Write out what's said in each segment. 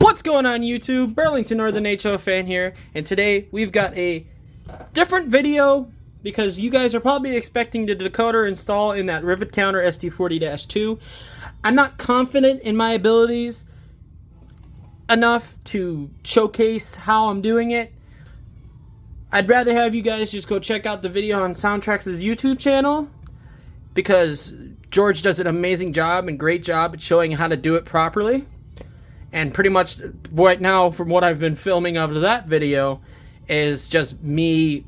What's going on YouTube? Burlington Northern HO fan here, and today we've got a different video because you guys are probably expecting the decoder install in that rivet counter SD40-2. I'm not confident in my abilities enough to showcase how I'm doing it. I'd rather have you guys just go check out the video on Soundtrax's YouTube channel because George does an amazing job and great job at showing how to do it properly. And pretty much right now, from what I've been filming of that video, is just me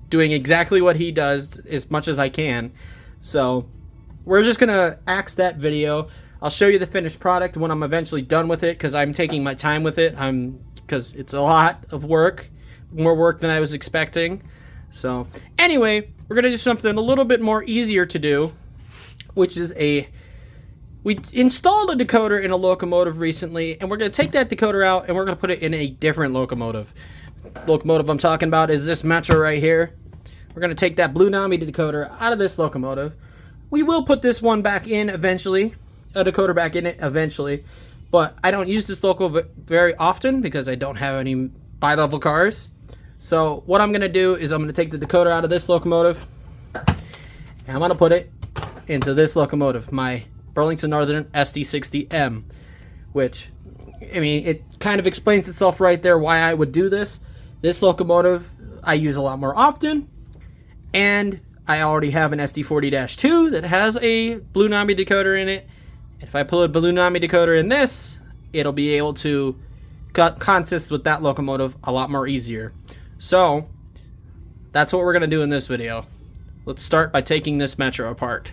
doing exactly what he does as much as I can. So we're just gonna axe that video. I'll show you the finished product when I'm eventually done with it, because I'm taking my time with it. Because it's a lot of work, more work than I was expecting. So anyway, we're gonna do something a little bit more easier to do, which is we installed a decoder in a locomotive recently, and we're going to take that decoder out and we're going to put it in a different locomotive. The locomotive I'm talking about is this Metro right here. We're going to take that Blunami decoder out of this locomotive. We will put this one back in eventually, a decoder back in it eventually, but I don't use this loco very often because I don't have any bi-level cars. So what I'm going to do is I'm going to take the decoder out of this locomotive and I'm going to put it into this locomotive, my Burlington Northern SD60M, which, I mean, it kind of explains itself right there why I would do this. This locomotive I use a lot more often, and I already have an SD40-2 that has a Blunami decoder in it. If I put a Blunami decoder in this, it'll be able to consist with that locomotive a lot more easier. So that's what we're going to do in this video. Let's start by taking this Metro apart.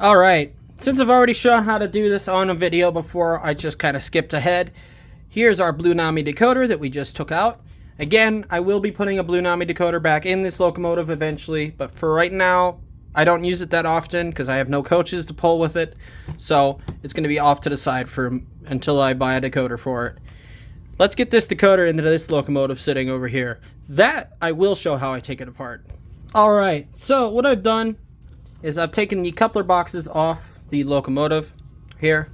Alright. Since I've already shown how to do this on a video before, I just kind of skipped ahead. Here's our Blunami decoder that we just took out. Again, I will be putting a Blunami decoder back in this locomotive eventually, but for right now, I don't use it that often because I have no coaches to pull with it. So it's going to be off to the side until I buy a decoder for it. Let's get this decoder into this locomotive sitting over here. That I will show how I take it apart. Alright, so what I've done is I've taken the coupler boxes off the locomotive here,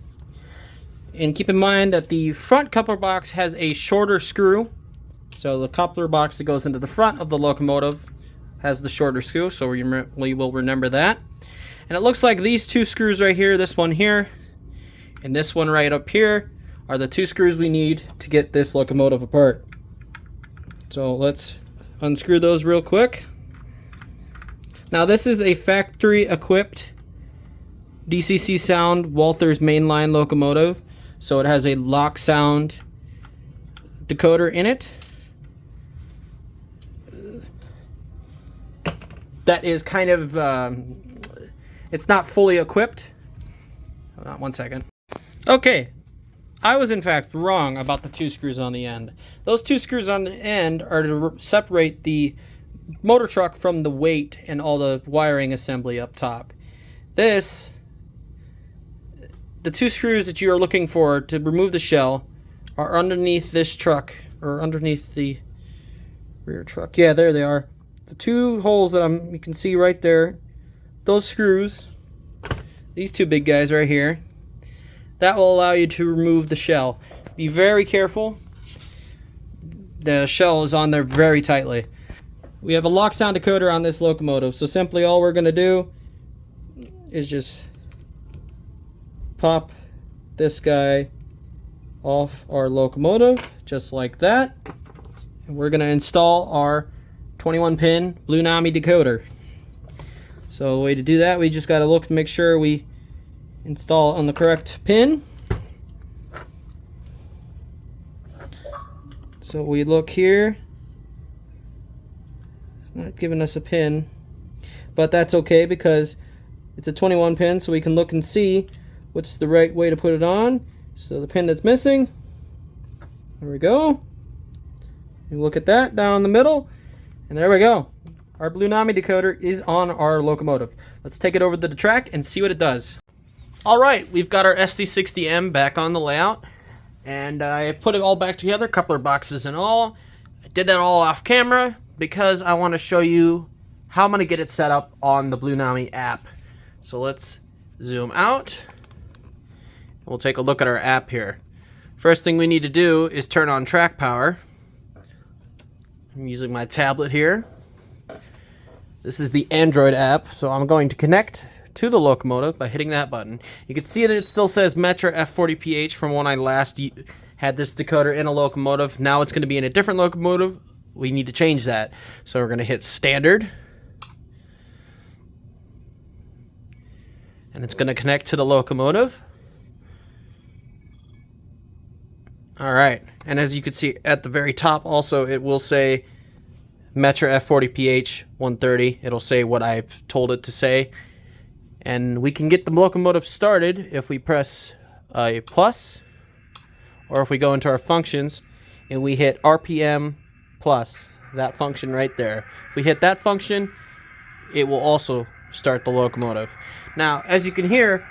and keep in mind that the front coupler box has a shorter screw, so the coupler box that goes into the front of the locomotive has the shorter screw, so we will remember that. And it looks like these two screws right here, this one here and this one right up here, are the two screws we need to get this locomotive apart. So let's unscrew those real quick. Now this is a factory equipped DCC sound Walthers mainline locomotive, so it has a lock sound decoder in it. That is kind of, it's not fully equipped. Hold on one second. Okay, I was in fact wrong about the two screws on the end. Those two screws on the end are to separate the motor truck from the weight and all the wiring assembly up top. The two screws that you are looking for to remove the shell are underneath this truck, or underneath the rear truck. Yeah, there they are. The two holes that you can see right there, those screws, these two big guys right here, that will allow you to remove the shell. Be very careful. The shell is on there very tightly. We have a lock sound decoder on this locomotive, so simply all we're going to do is just pop this guy off our locomotive, just like that. And we're going to install our 21-pin Blunami decoder. So the way to do that, we just got to look to make sure we install on the correct pin. So we look here. It's not giving us a pin, but that's okay because it's a 21 pin, so we can look and see what's the right way to put it on. So the pin that's missing, there we go. You look at that down the middle, and there we go. Our Blunami decoder is on our locomotive. Let's take it over to the track and see what it does. Alright, we've got our SD60M back on the layout, and I put it all back together, coupler boxes and all. I did that all off camera because I want to show you how I'm going to get it set up on the Blunami app. So let's zoom out. We'll take a look at our app here. First thing we need to do is turn on track power. I'm using my tablet here. This is the Android app, so I'm going to connect to the locomotive by hitting that button. You can see that it still says Metro F40ph from when I last had this decoder in a locomotive. Now it's going to be in a different locomotive. We need to change that. So we're going to hit standard. And it's going to connect to the locomotive. Alright, and as you can see at the very top also, it will say Metro F40ph 130. It'll say what I've told it to say. And we can get the locomotive started if we press a plus, or if we go into our functions and we hit RPM plus, that function right there. If we hit that function, it will also start the locomotive. Now, as you can hear,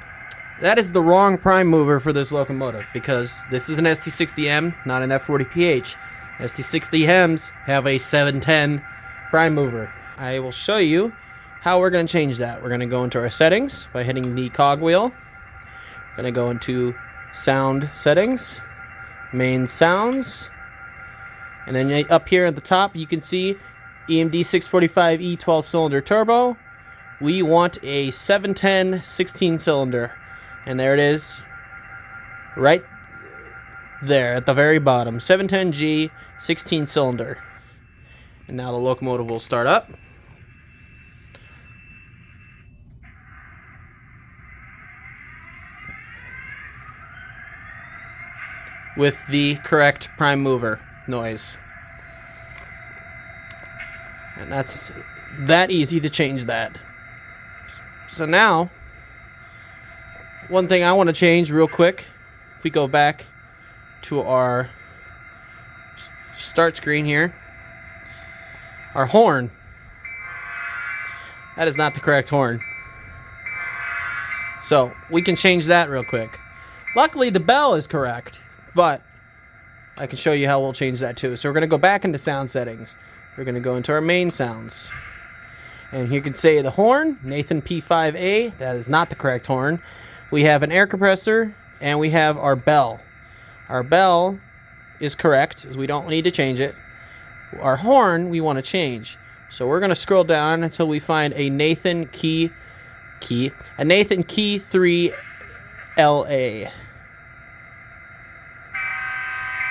that is the wrong prime mover for this locomotive, because this is an SD60M, not an F40ph. SD60Ms have a 710 prime mover. I will show you how we're going to change that. We're going to go into our settings by hitting the cogwheel. We're going to go into sound settings, main sounds, and then up here at the top you can see EMD 645E 12-cylinder turbo. We want a 710 16-cylinder. And there it is, right there at the very bottom, 710G 16-cylinder. And now the locomotive will start up. With the correct prime mover noise. And that's that easy to change that. So now, one thing I want to change real quick, if we go back to our start screen here, our horn. That is not the correct horn. So we can change that real quick. Luckily the bell is correct, but I can show you how we'll change that too. So we're going to go back into sound settings. We're going to go into our main sounds. And you can say the horn, Nathan P5A, that is not the correct horn. We have an air compressor, and we have our bell. Our bell is correct, we don't need to change it. Our horn, we want to change. So we're going to scroll down until we find a Nathan Key 3LA.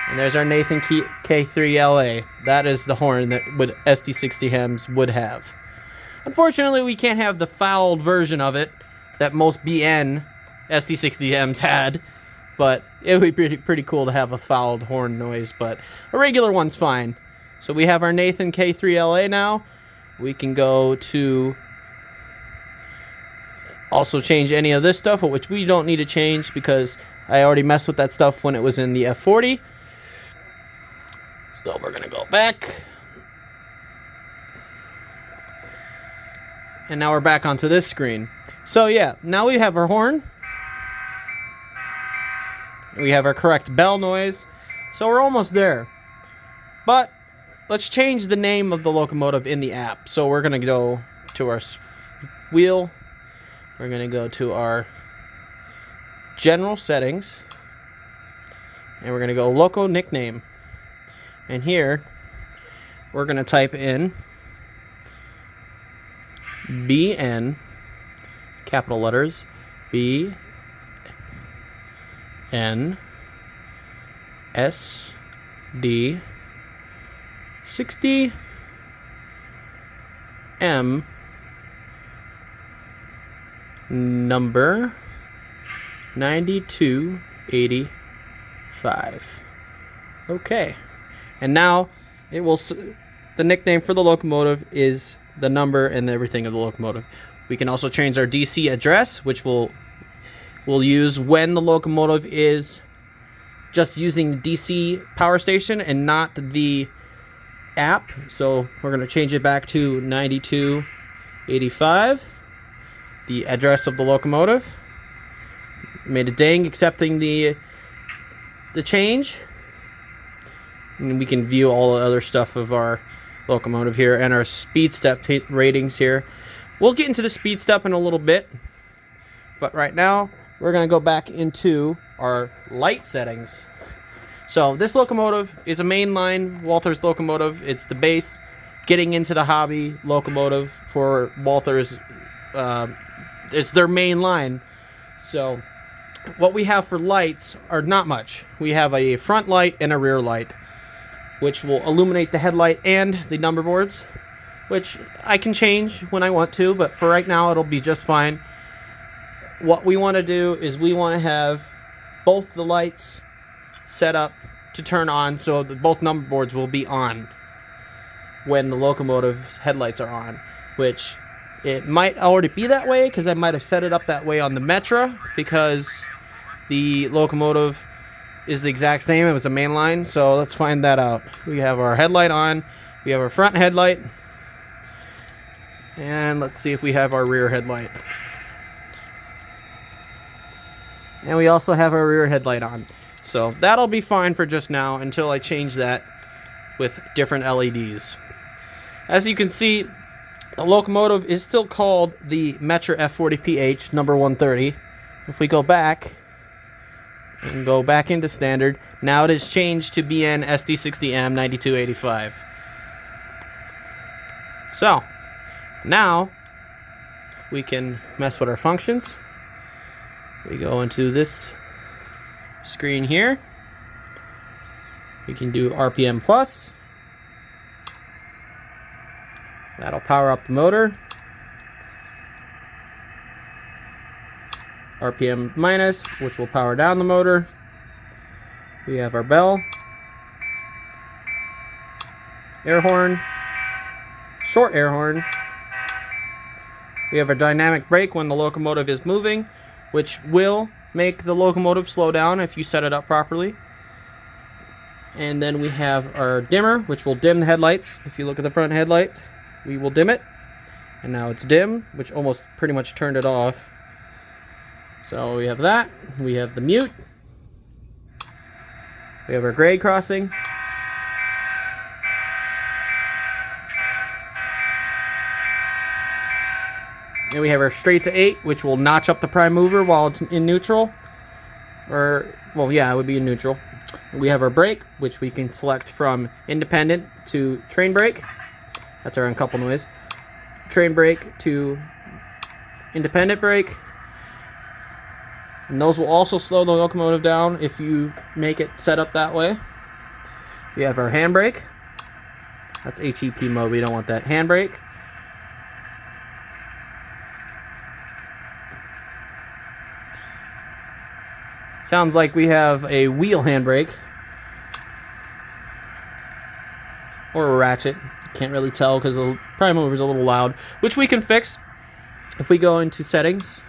And there's our Nathan Key K3LA. That is the horn that SD60Ms would have. Unfortunately, we can't have the fouled version of it that most BN SD60Ms had, but it would be pretty cool to have a fouled horn noise, but a regular one's fine. So we have our Nathan K3LA now. We can go to also change any of this stuff, which we don't need to change because I already messed with that stuff when it was in the F40. So we're gonna go back. And now we're back onto this screen. So yeah, now we have our horn. We have our correct bell noise. So we're almost there. But let's change the name of the locomotive in the app. So we're going to go to our wheel. We're going to go to our general settings. And we're going to go loco nickname. And here, we're going to type in BN, capital letters, BN SD60M number 9285. Okay. And now it will the nickname for the locomotive is the number and everything of the locomotive. We can also change our DC address, which we'll use when the locomotive is just using the DC power station and not the app. So we're going to change it back to 9285, the address of the locomotive. Made a ding accepting the change. And we can view all the other stuff of our locomotive here and our speed step ratings here. We'll get into the speed step in a little bit, but right now we're going to go back into our light settings. So this locomotive is a mainline Walthers locomotive. It's the base getting into the hobby locomotive for Walthers. It's their main line. So what we have for lights are not much. We have a front light and a rear light, which will illuminate the headlight and the number boards, which I can change when I want to, but for right now it'll be just fine. What we want to do is we want to have both the lights set up to turn on, so that both number boards will be on when the locomotive's headlights are on, which it might already be that way because I might have set it up that way on the Metra, because the locomotive is the exact same. It was a mainline, so let's find that out. We have our headlight on, we have our front headlight, and let's see if we have our rear headlight. And we also have our rear headlight on. So that'll be fine for just now until I change that with different LEDs. As you can see, the locomotive is still called the Metra F40ph number 130. If we go back and go back into standard, now it is changed to BN SD60M 9285. So now we can mess with our functions. We go into this screen here. We can do RPM plus. That'll power up the motor. RPM minus, which will power down the motor. We have our bell, air horn, short air horn. We have a dynamic brake when the locomotive is moving, which will make the locomotive slow down if you set it up properly. And then we have our dimmer, which will dim the headlights. If you look at the front headlight, we will dim it. And now it's dim, which almost pretty much turned it off. So we have that. We have the mute. We have our grade crossing. And we have our straight to 8, which will notch up the prime mover while it's in neutral. Or, well, yeah, it would be in neutral. We have our brake, which we can select from independent to train brake. That's our uncouple noise. Train brake to independent brake. And those will also slow the locomotive down if you make it set up that way. We have our handbrake. That's HEP mode. We don't want that. Handbrake. Sounds like we have a wheel handbrake. Or a ratchet. Can't really tell because the prime mover is a little loud. Which we can fix if we go into settings.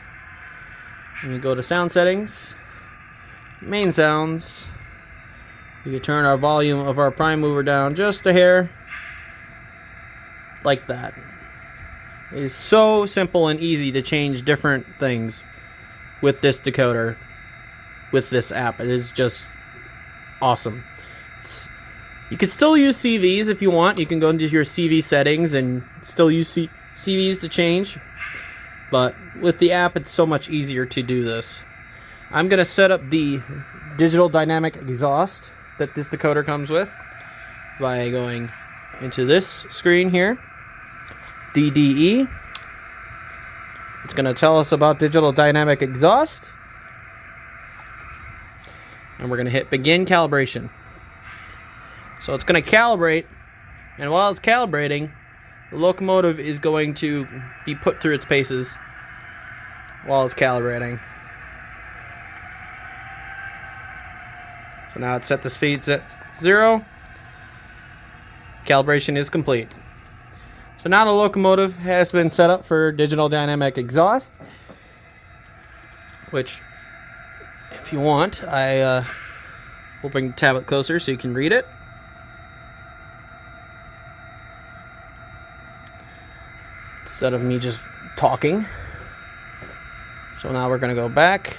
And we go to sound settings. Main sounds. We can turn our volume of our prime mover down just a hair. Like that. It is so simple and easy to change different things with this decoder. With this app. It is just awesome. You can still use CVs if you want. You can go into your CV settings and still use CVs to change. But with the app, it's so much easier to do this. I'm going to set up the digital dynamic exhaust that this decoder comes with by going into this screen here. DDE. It's going to tell us about digital dynamic exhaust. And we're going to hit begin calibration. So it's going to calibrate, and while it's calibrating, the locomotive is going to be put through its paces while it's calibrating. So now it's set the speeds at 0. Calibration is complete. So now the locomotive has been set up for digital dynamic exhaust, which, if you want, I will bring the tablet closer so you can read it. Instead of me just talking. So now we're going to go back.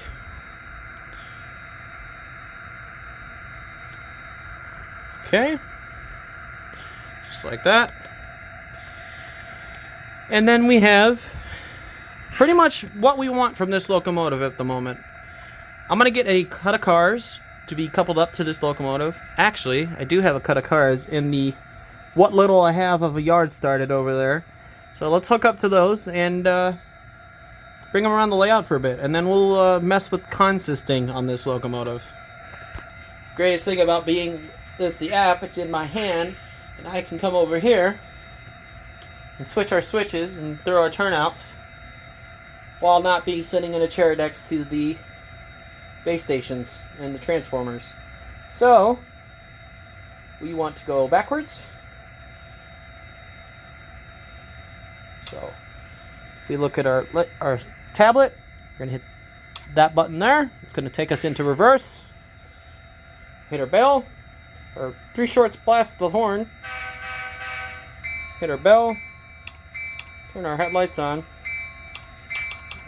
Okay. Just like that. And then we have pretty much what we want from this locomotive at the moment. I'm going to get a cut of cars to be coupled up to this locomotive. Actually, I do have a cut of cars in the what little I have of a yard started over there. So let's hook up to those and bring them around the layout for a bit, and then we'll mess with consisting on this locomotive. Greatest thing about being with the app, it's in my hand, and I can come over here and switch our switches and throw our turnouts while not being sitting in a chair next to the base stations and the transformers. So we want to go backwards. So if we look at our tablet, we're going to hit that button there. It's going to take us into reverse. Hit our bell, or 3 shorts blast the horn. Hit our bell, turn our headlights on,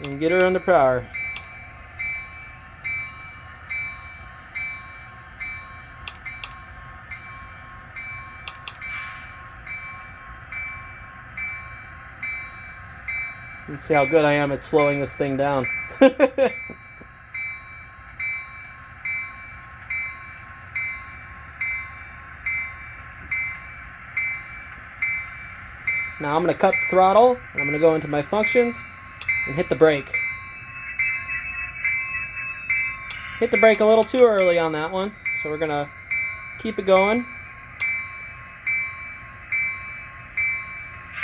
and get her under power. Let's see how good I am at slowing this thing down. Now I'm going to cut the throttle, and I'm going to go into my functions and hit the brake. Hit the brake a little too early on that one, so we're going to keep it going.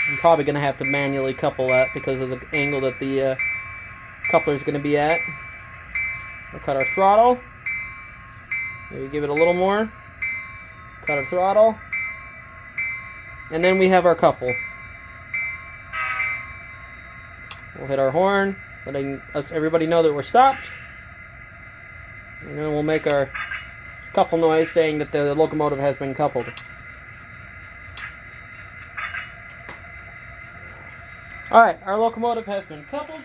I'm probably going to have to manually couple that because of the angle that the coupler is going to be at. We'll cut our throttle. Maybe give it a little more. Cut our throttle. And then we have our couple. We'll hit our horn, letting everybody know that we're stopped. And then we'll make our couple noise saying that the locomotive has been coupled. Alright, our locomotive has been coupled.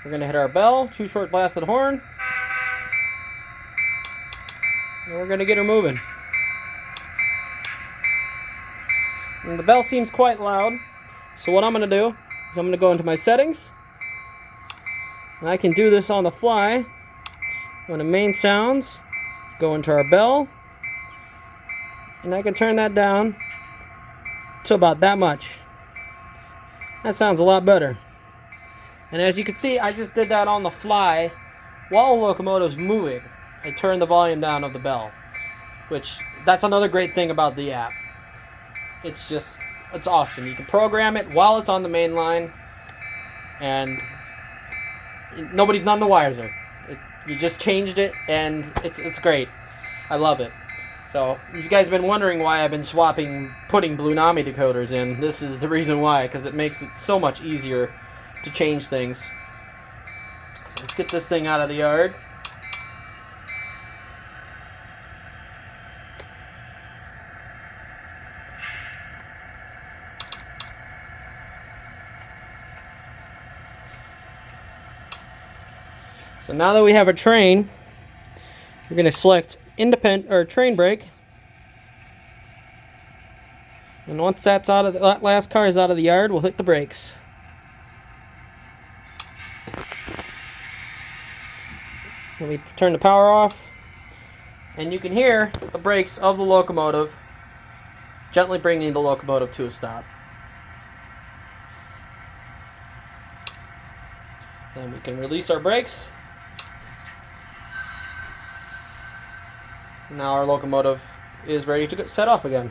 We're going to hit our bell, 2 short blasted horn. And we're going to get her moving. And the bell seems quite loud. So what I'm going to do is I'm going to go into my settings. And I can do this on the fly. Go to main sounds. Go into our bell. And I can turn that down to about that much. That sounds a lot better. And as you can see, I just did that on the fly while the locomotive's moving. I turned the volume down of the bell, which that's another great thing about the app. It's awesome. You can program it while it's on the main line, and nobody's none the wiser. You just changed it, and it's great. I love it. So, if you guys have been wondering why I've been putting Blunami decoders in, this is the reason why, because it makes it so much easier to change things. So let's get this thing out of the yard. So now that we have a train, we're going to select independent or train brake, and once that's out of that last car is out of the yard, we'll hit the brakes. Then we turn the power off, and you can hear the brakes of the locomotive gently bringing the locomotive to a stop. Then we can release our brakes. Now our locomotive is ready to set off again.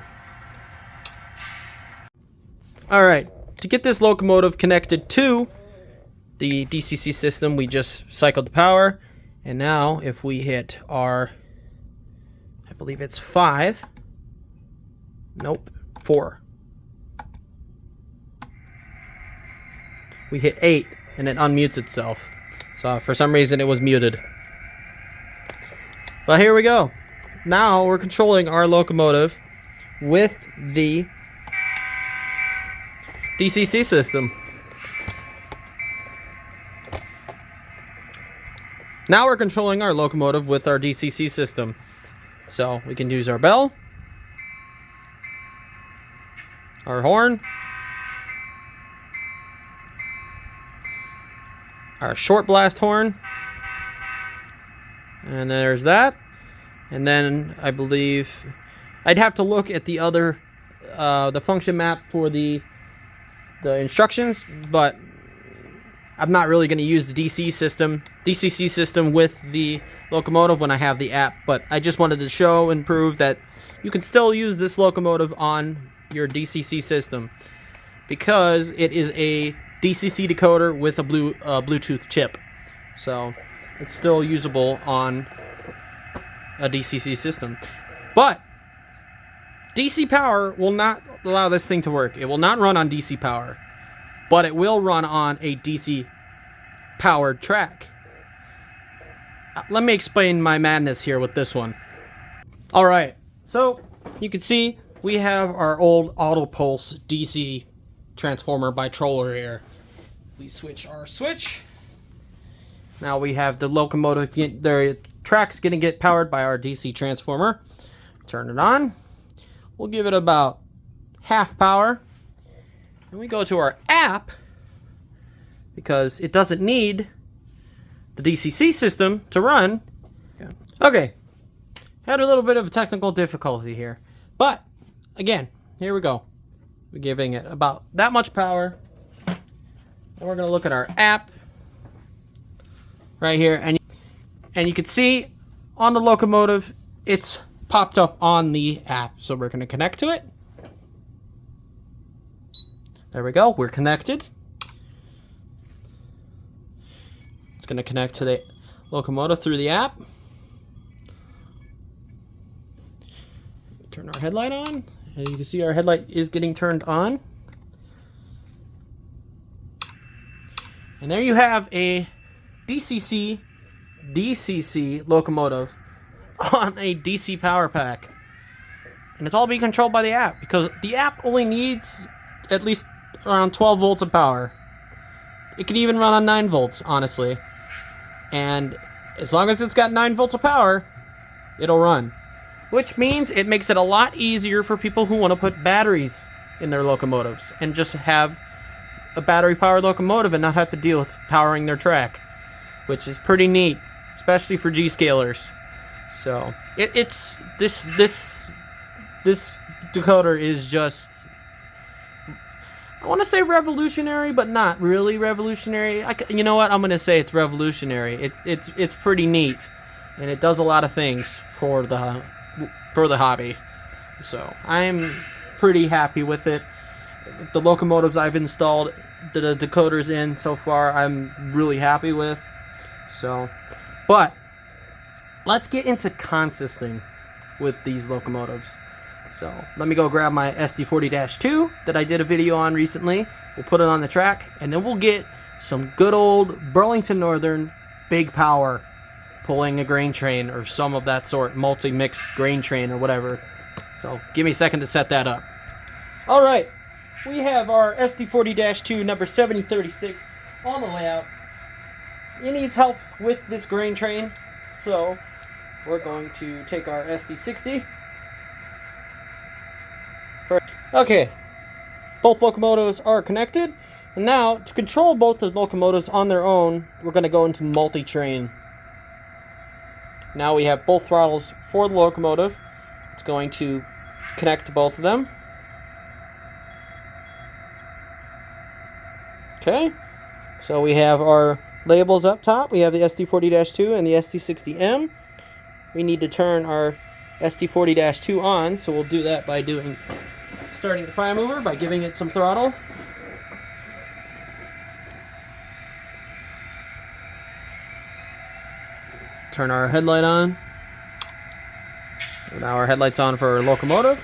Alright, to get this locomotive connected to the DCC system, we just cycled the power. And now if we hit our, I believe it's 5. Nope, 4. We hit 8 and it unmutes itself. So for some reason it was muted. But here we go. Now we're controlling our locomotive with the DCC system. Now we're controlling our locomotive with our DCC system. So we can use our bell, our horn, our short blast horn, and there's that. And then I believe I'd have to look at the other the function map for the instructions, but I'm not really going to use the DCC system with the locomotive when I have the app, but I just wanted to show and prove that you can still use this locomotive on your DCC system because it is a DCC decoder with a Bluetooth chip. So it's still usable on a DCC system. But DC power will not allow this thing to work. It will not run on DC power, but it will run on a DC powered track. Let me explain my madness here with this one. All right, so you can see we have our old auto pulse DC transformer by Troller here. We switch our switch. Now we have the locomotive, the track's gonna get powered by our DC transformer. Turn it on. We'll give it about half power. And we go to our app because it doesn't need the DCC system to run. Okay, had a little bit of a technical difficulty here, but again, here we go. We're giving it about that much power. And we're gonna look at our app right here, and you can see on the locomotive it's popped up on the app. So we're gonna connect to it. There we go, we're connected. It's going to connect to the locomotive through the app. Turn our headlight on, and you can see our headlight is getting turned on. And there you have a DCC locomotive on a DC power pack. And it's all being controlled by the app because the app only needs at least around 12 volts of power. It can even run on 9 volts, honestly. And as long as it's got 9 volts of power, it'll run. Which means it makes it a lot easier for people who want to put batteries in their locomotives and just have a battery-powered locomotive and not have to deal with powering their track, which is pretty neat, especially for G-scalers. So it's this decoder is just, I want to say revolutionary, but not really revolutionary. You know what? I'm going to say it's revolutionary. It's pretty neat, and it does a lot of things for the hobby. So I'm pretty happy with it. The locomotives I've installed the decoders in so far, I'm really happy with. So, but let's get into consisting with these locomotives. So let me go grab my SD40-2 that I did a video on recently. We'll put it on the track, and then we'll get some good old Burlington Northern big power pulling a grain train or some of that sort, multi-mix grain train or whatever. So give me a second to set that up. All right, we have our SD40-2 number 7036 on the layout. It needs help with this grain train, so we're going to take our SD60. Okay, both locomotives are connected, and now to control both the locomotives on their own, we're going to go into multi-train. Now we have both throttles for the locomotive. It's going to connect to both of them. Okay, so we have our labels up top. We have the SD40-2 and the SD60M. We need to turn our SD40-2 on, so we'll do that by starting the prime mover by giving it some throttle. Turn our headlight on. Now our headlight's on for our locomotive.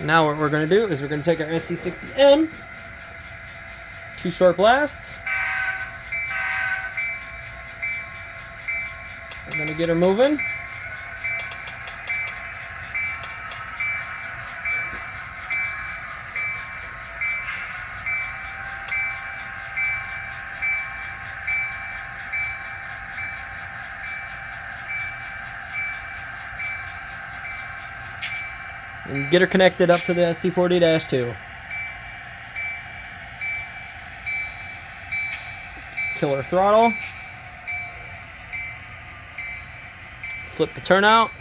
Now what we're going to do is we're going to take our SD60M, 2 short blasts. I'm going to get her moving. And get her connected up to the SD40-2. Killer throttle. Flip the turnout.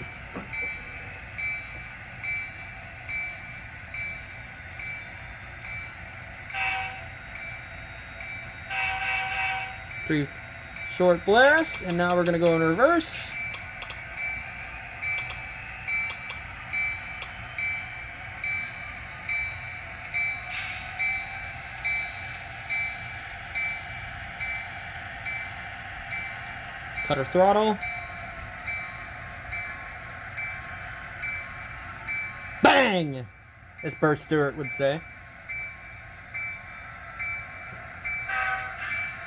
Three short blasts, and now we're going to go in reverse. Cut our throttle. Bang! As Bert Stewart would say.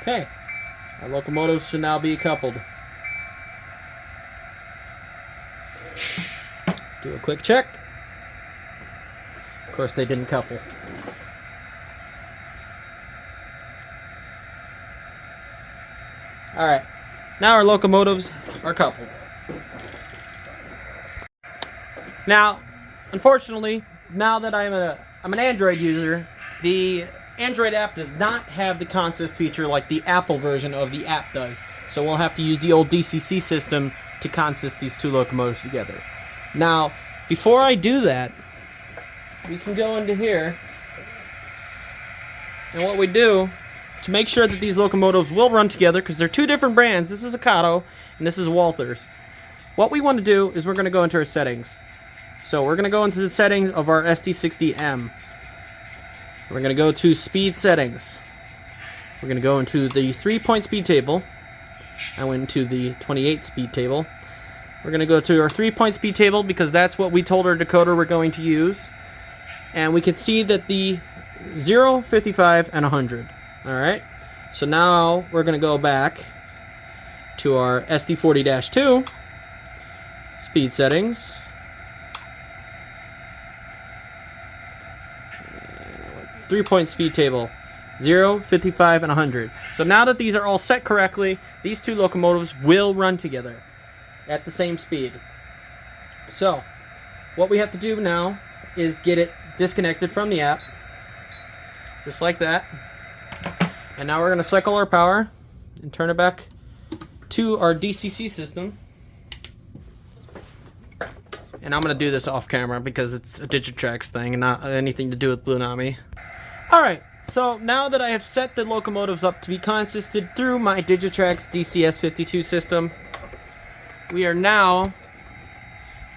Okay. Our locomotives should now be coupled. Do a quick check. Of course, they didn't couple. Alright. Now our locomotives are coupled. Now, unfortunately, now that I'm an Android user, the Android app does not have the consist feature like the Apple version of the app does. So we'll have to use the old DCC system to consist these two locomotives together. Now, before I do that, we can go into here, and what we do to make sure that these locomotives will run together, because they're two different brands. This is a Kato, and this is Walthers. What we want to do is we're going to go into our settings. So we're going to go into the settings of our SD60M. We're going to go to speed settings. We're going to go into the 3-point speed table. I went into the 28 speed table. We're going to go to our 3-point speed table because that's what we told our decoder we're going to use. And we can see that the 0, 55, and 100. Alright, so now we're going to go back to our SD40-2 speed settings. 3-point speed table, 0, 55, and 100. So now that these are all set correctly, these two locomotives will run together at the same speed. So what we have to do now is get it disconnected from the app, just like that. And now we're going to cycle our power and turn it back to our DCC system. And I'm going to do this off camera because it's a Digitrax thing and not anything to do with Blunami. Alright, so now that I have set the locomotives up to be consisted through my Digitrax DCS52 system, we are now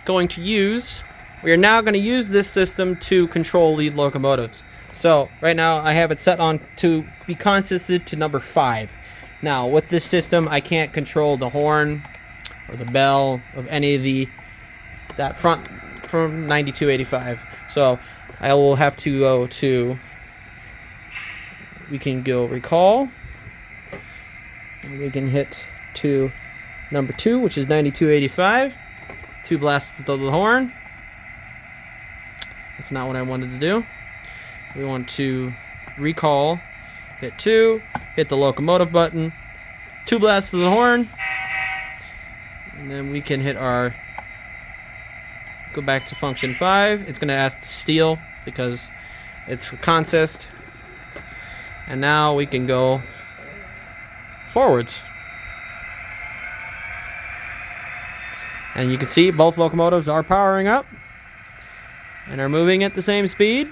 going to use this system to control lead locomotives. So right now I have it set on to be consisted to number 5. Now with this system I can't control the horn or the bell of any of that front from 9285. So I will have to go to, we can go recall, and we can hit to number 2, which is 9285. 2 blasts of the horn. That's not what I wanted to do. We want to recall, hit 2, hit the locomotive button, 2 blasts of the horn, and then we can hit our, go back to function 5. It's going to ask to steal because it's consist. And now we can go forwards. And you can see both locomotives are powering up and are moving at the same speed.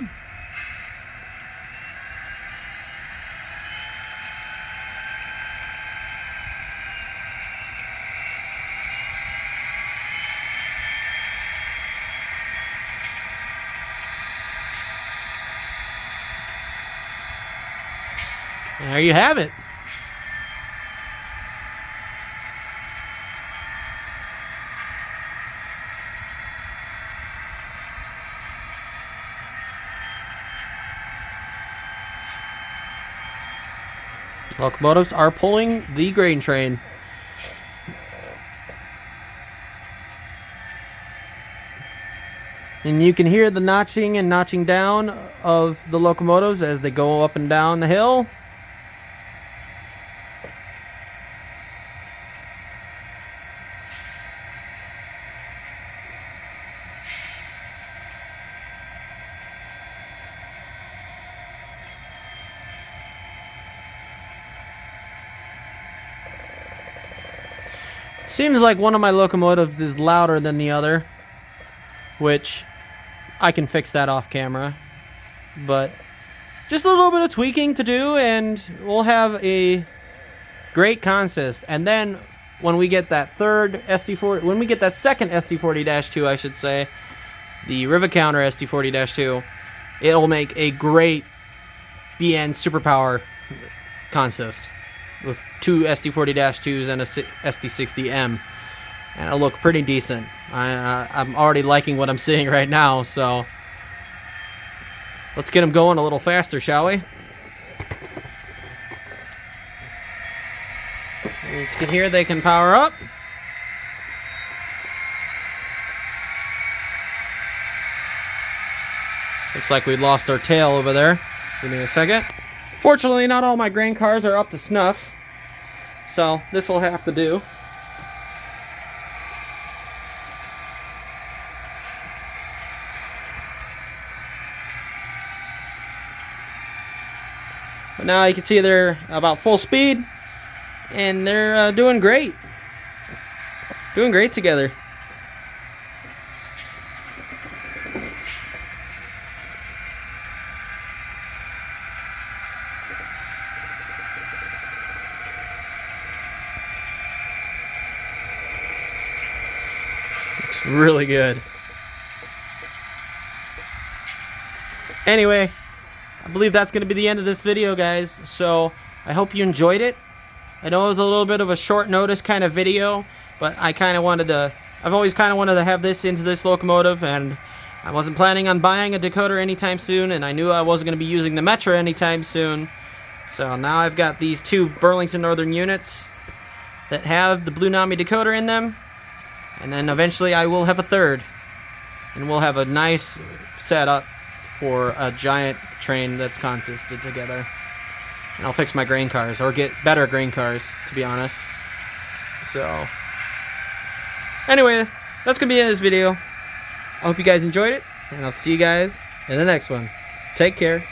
And there you have it. Locomotives are pulling the grain train. And you can hear the notching and notching down of the locomotives as they go up and down the hill. Seems like one of my locomotives is louder than the other, which I can fix that off camera, but just a little bit of tweaking to do and we'll have a great consist. And then when we get that second SD40-2, I should say, the rivet counter SD40-2, it'll make a great BN superpower consist with 2 SD40-2s and a SD60M, and it'll look pretty decent. I'm already liking what I'm seeing right now, so let's get them going a little faster, shall we? As you can hear, they can power up. Looks like we lost our tail over there. Give me a second. Fortunately, not all my grain cars are up to snuff, so this will have to do. But now you can see they're about full speed, and they're doing great. Doing great together. Looks really good. Anyway, I believe that's going to be the end of this video, guys. So I hope you enjoyed it. I know it was a little bit of a short notice kind of video, but I've always kind of wanted to have this into this locomotive, and I wasn't planning on buying a decoder anytime soon, and I knew I wasn't going to be using the Metro anytime soon. So now I've got these 2 Burlington Northern units that have the Blunami decoder in them, and then eventually I will have a third, and we'll have a nice setup for a giant train that's consisted together. And I'll fix my grain cars, or get better grain cars, to be honest. So anyway, that's gonna be it in this video. I hope you guys enjoyed it, and I'll see you guys in the next one. Take care.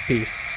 Peace.